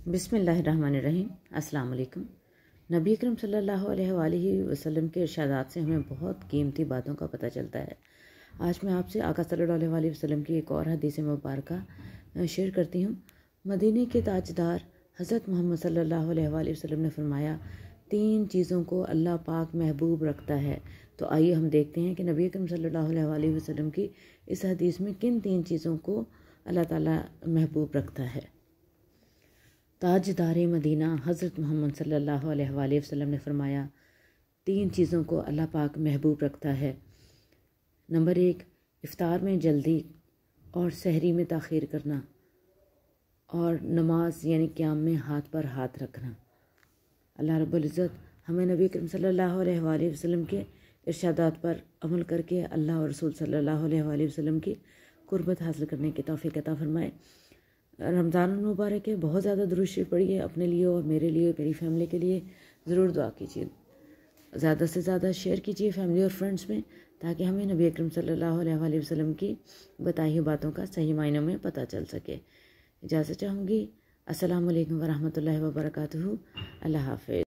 बिस्मिल्लाहिर्रहमानिर्रहीम। अस्सलाम वालेकुम। नबी अकरम सल्लल्लाहु अलैहि वसल्लम के इरशादात से हमें बहुत कीमती बातों का पता चलता है। आज मैं आपसे आका सल्लल्लाहु अलैहि वसल्लम की एक और हदीस मुबारका शेयर करती हूँ। मदीने के ताजदार हज़रत मोहम्मद सल्लल्लाहु अलैहि वसल्लम ने फरमाया, 3 चीज़ों को अल्लाह पाक महबूब रखता है। तो आइए हम देखते हैं कि नबी अकरम सल्लल्लाहु अलैहि वसल्लम की इस हदीस में किन 3 चीज़ों को अल्लाह ताला महबूब रखता है। ताजदार मदीना हज़रत मोहम्मद सल्लल्लाहु अलैहि वसल्लम ने फरमाया, 3 चीज़ों को अल्लाह पाक महबूब रखता है। नंबर 1, इफ्तार में जल्दी और सहरी में ताख़ीर करना, और नमाज यानी क़याम में हाथ पर हाथ रखना। अल्लाह रब्बुल इज़्ज़त हमें नबी करीम सल्लल्लाहु अलैहि वसल्लम के इरशादात पर अमल करके अल्लाह और रसूल सल्लल्लाहु अलैहि वसल्लम की कुर्बत हासिल करने की तौफ़ीक़ अता फ़रमाए। रमज़ान मुबारक है, बहुत ज़्यादा दुरूद शरीफ पढ़िए अपने लिए और मेरे लिए, मेरी फैमिली के लिए ज़रूर दुआ कीजिए। ज़्यादा से ज़्यादा शेयर कीजिए फैमिली और फ्रेंड्स में, ताकि हमें नबी अकरम सल्लल्लाहु अलैहि वसल्लम की बताई हुई बातों का सही मायनों में पता चल सके। इजाज़त चाहूँगी। अस्सलामु अलैकुम व रहमतुल्लाहि व बरकातुहू। अल्लाह हाफ़िज़।